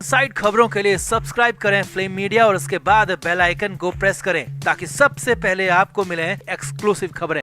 Side खबरों के लिए सब्सक्राइब करें फ्लेम मीडिया और उसके बाद बेल आइकन को प्रेस करें ताकि सबसे पहले आपको मिले एक्सक्लूसिव खबरें।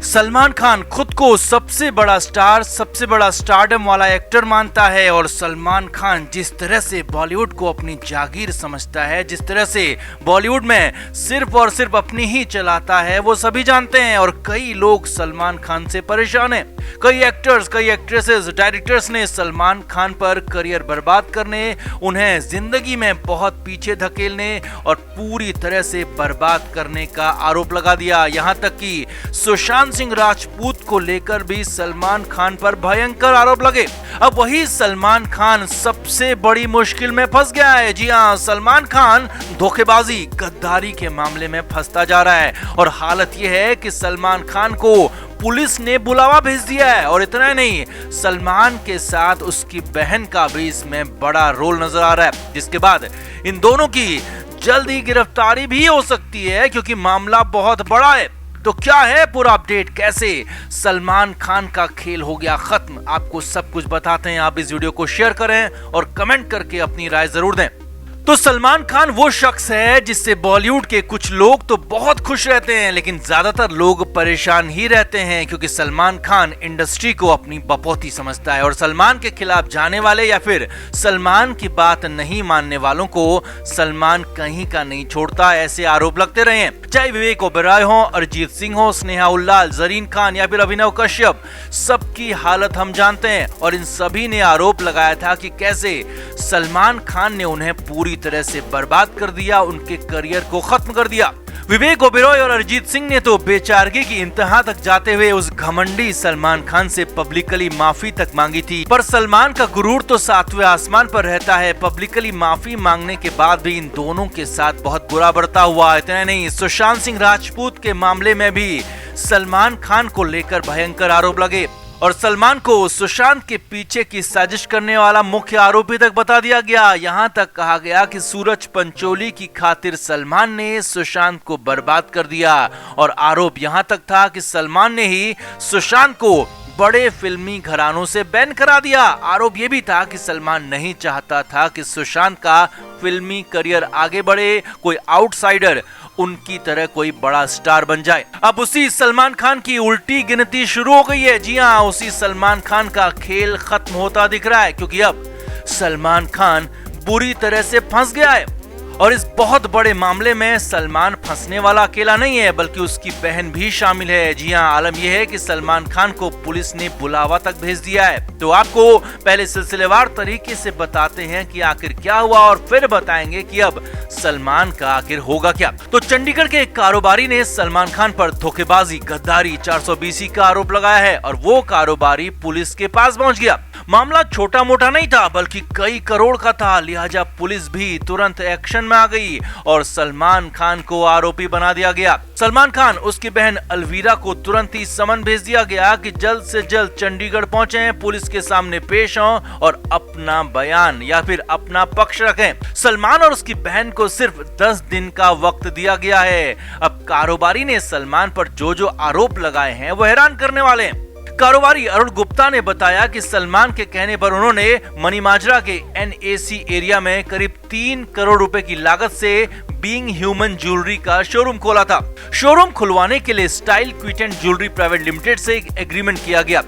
सलमान खान खुद को सबसे बड़ा स्टार, सबसे बड़ा स्टारडम वाला एक्टर मानता है और सलमान खान जिस तरह से बॉलीवुड को अपनी जागीर समझता है, जिस तरह से बॉलीवुड में सिर्फ और सिर्फ अपनी ही चलाता है, वो सभी जानते हैं। और कई लोग सलमान खान से परेशान हैं। कई एक्टर्स, कई एक्ट्रेसेस, डायरेक्टर्स ने सलमान खान पर करियर बर्बाद करने, उन्हें जिंदगी में बहुत पीछे धकेलने और पूरी तरह से बर्बाद करने का आरोप लगा दिया। यहाँ तक कि सुशांत सिंह राजपूत को लेकर भी सलमान खान पर भयंकर आरोप लगे। अब वही सलमान खान सबसे बड़ी मुश्किल में फंस गया है। जी हां, सलमान खान धोखेबाजी, गद्दारी के मामले में फंसता जा रहा है और हालत यह है कि सलमान खान को पुलिस ने बुलावा भेज दिया है। और इतना नहीं, सलमान के साथ उसकी बहन का भी इसमें बड़ा रोल नजर आ रहा है, जिसके बाद इन दोनों की जल्दी गिरफ्तारी भी हो सकती है क्योंकि मामला बहुत बड़ा है। तो क्या है पूरा अपडेट, कैसे सलमान खान का खेल हो गया खत्म, आपको सब कुछ बताते हैं। आप इस वीडियो को शेयर करें और कमेंट करके अपनी राय जरूर दें। तो सलमान खान वो शख्स है जिससे बॉलीवुड के कुछ लोग तो बहुत खुश रहते हैं, लेकिन ज्यादातर लोग परेशान ही रहते हैं क्योंकि सलमान खान इंडस्ट्री को अपनी बपौती समझता है और सलमान के खिलाफ जाने वाले या फिर सलमान की बात नहीं मानने वालों को सलमान कहीं का नहीं छोड़ता। ऐसे आरोप लगते रहे हैं, चाहे विवेक ओबेरॉय हो, अरिजीत सिंह हो, स्नेहा उल्लाल, जरीन खान या फिर अभिनव कश्यप, सबकी हालत हम जानते हैं। और इन सभी ने आरोप लगाया था कि कैसे सलमान खान ने उन्हें पूरी तरह से बर्बाद कर दिया, उनके करियर को खत्म कर दिया। विवेक ओबेरॉय और अरिजीत सिंह ने तो बेचारगी की इंतहा तक जाते हुए उस घमंडी सलमान खान से पब्लिकली माफी तक मांगी थी, पर सलमान का गुरूर तो सातवें आसमान पर रहता है। पब्लिकली माफी मांगने के बाद भी इन दोनों के साथ बहुत बुरा बर्ताव हुआ। इतना नहीं, सुशांत सिंह राजपूत के मामले में भी सलमान खान को लेकर भयंकर आरोप लगे और सलमान को सुशांत के पीछे की साजिश करने वाला मुख्य आरोपी तक बता दिया गया। यहाँ तक कहा गया कि सूरज पंचोली की खातिर सलमान ने सुशांत को बर्बाद कर दिया और आरोप यहाँ तक था कि सलमान ने ही सुशांत को बड़े फिल्मी घरानों से बैन करा दिया। आरोप ये भी था कि सलमान नहीं चाहता था कि सुशांत का फिल्मी करियर आगे बढ़े, कोई आउटसाइडर उनकी तरह कोई बड़ा स्टार बन जाए। अब उसी सलमान खान की उल्टी गिनती शुरू हो गई है। जी हाँ, उसी सलमान खान का खेल खत्म होता दिख रहा है क्योंकि अब सलमान खान बुरी तरह से फंस गया है। और इस बहुत बड़े मामले में सलमान फंसने वाला अकेला नहीं है बल्कि उसकी बहन भी शामिल है। जी हाँ, आलम यह है कि सलमान खान को पुलिस ने बुलावा तक भेज दिया है। तो आपको पहले सिलसिलेवार तरीके से बताते हैं कि आखिर क्या हुआ और फिर बताएंगे कि अब सलमान का आखिर होगा क्या। तो चंडीगढ़ के एक कारोबारी ने सलमान खान पर धोखेबाजी, गद्दारी, 420 का आरोप लगाया है और वो कारोबारी पुलिस के पास पहुंच गया। मामला छोटा मोटा नहीं था बल्कि कई करोड़ का था, लिहाजा पुलिस भी तुरंत एक्शन में आ गई और सलमान खान को आरोपी बना दिया गया। सलमान खान, उसकी बहन अलवीरा को तुरंत ही समन भेज दिया गया कि जल्द से जल्द चंडीगढ़ पहुंचे, पुलिस के सामने पेश हों और अपना बयान या फिर अपना पक्ष रखें। सलमान और उसकी बहन को सिर्फ 10 दिन का वक्त दिया गया है। अब कारोबारी ने सलमान पर जो जो आरोप लगाए हैं वो हैरान करने वाले हैं। कारोबारी अरुण गुप्ता ने बताया कि सलमान के कहने पर उन्होंने मनीमाजरा के NAC एरिया में करीब 3 करोड़ रुपए की लागत से बीइंग ह्यूमन ज्वेलरी का शोरूम खोला था। शोरूम खुलवाने के लिए स्टाइल क्विटेंट ज्वेलरी प्राइवेट लिमिटेड से एक एग्रीमेंट किया गया।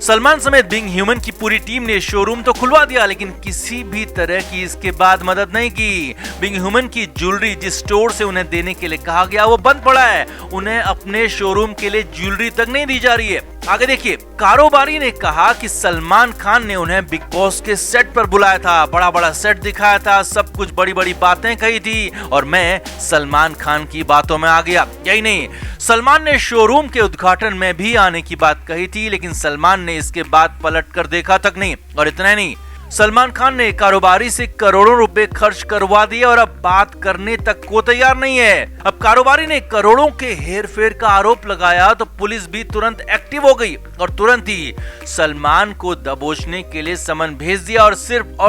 सलमान समेत बीइंग ह्यूमन की पूरी टीम ने शोरूम तो खुलवा दिया लेकिन किसी भी तरह की इसके बाद मदद नहीं की। बीइंग ह्यूमन की ज्वेलरी जिस स्टोर से उन्हें देने के लिए कहा गया वो बंद पड़ा है, उन्हें अपने शोरूम के लिए ज्वेलरी तक नहीं दी जा रही है। आगे देखिए, कारोबारी ने कहा कि सलमान खान ने उन्हें बिग बॉस के सेट पर बुलाया था, बड़ा बड़ा सेट दिखाया था, सब कुछ बड़ी बड़ी बातें कही थी और मैं सलमान खान की बातों में आ गया। यही नहीं, सलमान ने शोरूम के उद्घाटन में भी आने की बात कही थी लेकिन सलमान ने इसके बाद पलट कर देखा तक नहीं। और इतना नहीं, सलमान खान ने कारोबारी से करोड़ों रुपए खर्च करवा दिए और अब बात करने तक को तैयार नहीं है। अब कारोबारी ने करोड़ों के हेरफेर का आरोप लगाया तो पुलिस भी तुरंत एक्टिव हो गई और तुरंत ही सलमान को दबोचने के लिए समन भेज दिया और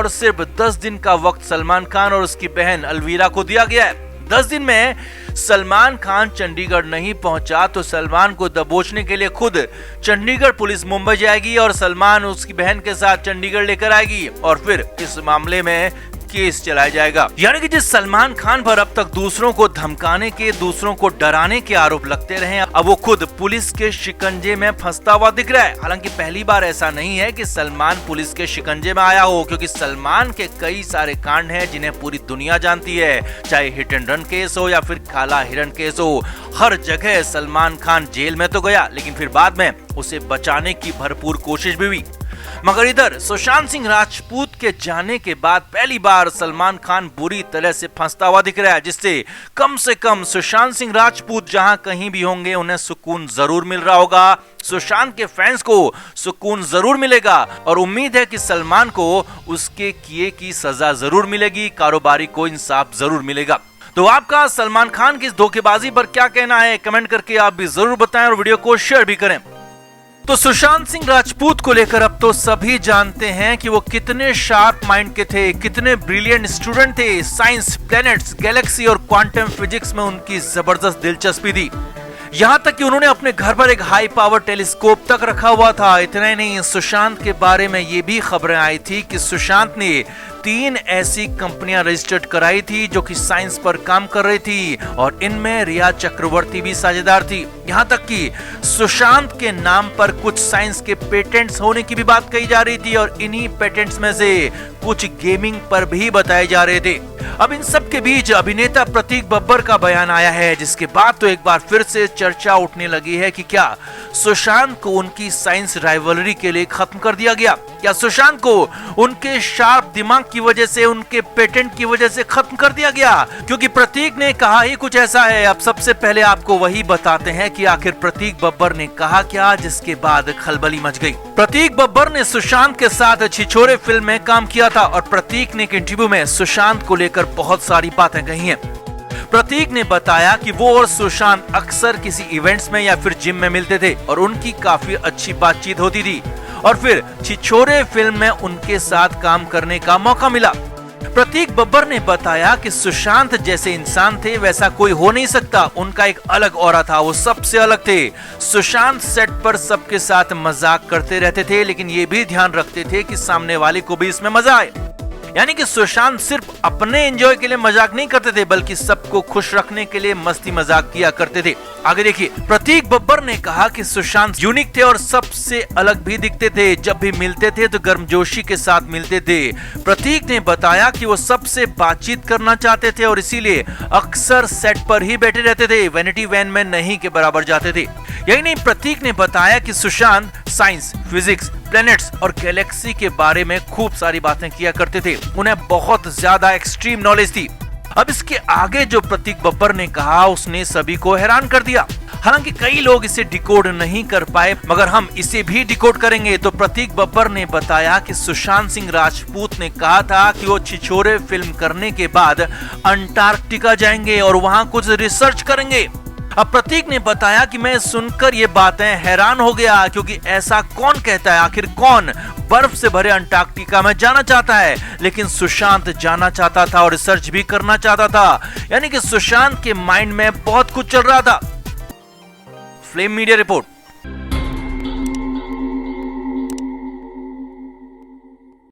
सिर्फ 10 दिन का वक्त सलमान खान और उसकी बहन अलवीरा को दिया गया है। 10 दिन में सलमान खान चंडीगढ़ नहीं पहुंचा तो सलमान को दबोचने के लिए खुद चंडीगढ़ पुलिस मुंबई जाएगी और सलमान उसकी बहन के साथ चंडीगढ़ लेकर आएगी और फिर इस मामले में केस चलाया जाएगा। यानी कि जिस सलमान खान पर अब तक दूसरों को धमकाने के, दूसरों को डराने के आरोप लगते रहे, अब वो खुद पुलिस के शिकंजे में फंसता हुआ दिख रहा है। हालांकि पहली बार ऐसा नहीं है कि सलमान पुलिस के शिकंजे में आया हो, क्योंकि सलमान के कई सारे कांड हैं जिन्हें पूरी दुनिया जानती है, चाहे हिट एंड रन केस हो या फिर काला हिरण केस हो। हर जगह सलमान खान जेल में तो गया, लेकिन फिर बाद में उसे बचाने की भरपूर कोशिश भी हुई। मगर इधर सुशांत सिंह राजपूत के जाने के बाद पहली बार सलमान खान बुरी तरह से फंसता हुआ दिख रहा है, जिससे कम से कम सुशांत सिंह राजपूत जहां कहीं भी होंगे उन्हें सुकून जरूर मिल रहा होगा। सुशांत के फैंस को सुकून जरूर मिलेगा और उम्मीद है कि सलमान को उसके किए की सजा जरूर मिलेगी, कारोबारी को इंसाफ जरूर मिलेगा। तो आपका सलमान खान की इस धोखेबाजी पर क्या कहना है, कमेंट करके आप भी जरूर बताएं और वीडियो को शेयर भी करें। तो सुशांत सिंह राजपूत को लेकर अब तो सभी जानते हैं कि वो कितने शार्प माइंड के थे, कितने ब्रिलियंट स्टूडेंट थे। साइंस, प्लैनेट्स, गैलेक्सी और क्वांटम फिजिक्स में उनकी जबरदस्त दिलचस्पी थी। यहाँ तक कि उन्होंने अपने घर पर एक हाई पावर टेलीस्कोप तक रखा हुआ था। इतना ही नहीं, सुशांत के बारे में ये भी खबरें आई थी कि सुशांत ने 3 ऐसी कंपनियां रजिस्टर्ड कराई थी जो कि साइंस पर काम कर रही थी और इनमें रिया चक्रवर्ती भी साझेदार थी। यहाँ तक कि सुशांत के नाम पर कुछ साइंस के पेटेंट्स होने की भी बात कही जा रही थी और इन्हीं पेटेंट्स में से कुछ गेमिंग पर भी बताए जा रहे थे। अब इन सब के बीच अभिनेता प्रतीक बब्बर का बयान आया है, जिसके बाद तो एक बार फिर से चर्चा उठने लगी है कि क्या सुशांत को उनकी साइंस राइवलरी के लिए खत्म कर दिया गया, क्या सुशांत को उनके शार्प दिमाग की वजह से, उनके पेटेंट की वजह से खत्म कर दिया गया। क्योंकि प्रतीक ने कहा ही कुछ ऐसा है। अब सबसे पहले आपको वही बताते हैं कि आखिर प्रतीक बब्बर ने कहा क्या, जिसके बाद खलबली मच गई। प्रतीक बब्बर ने सुशांत के साथ छिछोरे फिल्म में काम किया था और प्रतीक ने एक इंटरव्यू में सुशांत को लेकर बहुत सारी बातें कही हैं। प्रतीक ने बताया कि वो और सुशांत अक्सर किसी इवेंट्स में या फिर जिम में मिलते थे और उनकी काफी अच्छी बातचीत होती थी और फिर छिछोरे फिल्म में उनके साथ काम करने का मौका मिला। प्रतीक बब्बर ने बताया कि सुशांत जैसे इंसान थे वैसा कोई हो नहीं सकता, उनका एक अलग ऑरा था, वो सबसे अलग थे। सुशांत सेट पर सबके साथ मजाक करते रहते थे, लेकिन ये भी ध्यान रखते थे कि सामने वाले को भी इसमें मजा आए। यानी कि सुशांत सिर्फ अपने एंजॉय के लिए मजाक नहीं करते थे, बल्कि सबको खुश रखने के लिए मस्ती मजाक किया करते थे। आगे देखिए, प्रतीक बब्बर ने कहा कि सुशांत यूनिक थे और सबसे अलग भी दिखते थे। जब भी मिलते थे तो गर्मजोशी के साथ मिलते थे। प्रतीक ने बताया कि वो सबसे बातचीत करना चाहते थे और इसीलिए अक्सर सेट पर ही बैठे रहते थे, वैनिटी वैन में नहीं के बराबर जाते थे। यही नहीं, प्रतीक ने बताया कि सुशांत साइंस, फिजिक्स, प्लैनेट्स और गैलेक्सी के बारे में खूब सारी बातें किया करते थे। उन्हें बहुत ज्यादा एक्सट्रीम नॉलेज थी। अब इसके आगे जो प्रतीक बब्बर ने कहा उसने सभी को हैरान कर दिया। हालांकि कई लोग इसे डिकोड नहीं कर पाए, मगर हम इसे भी डिकोड करेंगे। तो प्रतीक बब्बर ने बताया कि सुशांत सिंह राजपूत ने कहा था कि वो छिछोरे फिल्म करने के बाद अंटार्कटिका जाएंगे और वहां कुछ रिसर्च करेंगे। अब प्रतीक ने बताया कि मैं सुनकर ये बातें हैरान हो गया, क्योंकि ऐसा कौन कहता है, आखिर कौन बर्फ से भरे अंटार्कटिका में जाना चाहता है। लेकिन सुशांत जाना चाहता था और रिसर्च भी करना चाहता था। यानी कि सुशांत के माइंड में बहुत कुछ चल रहा था। Flame media report.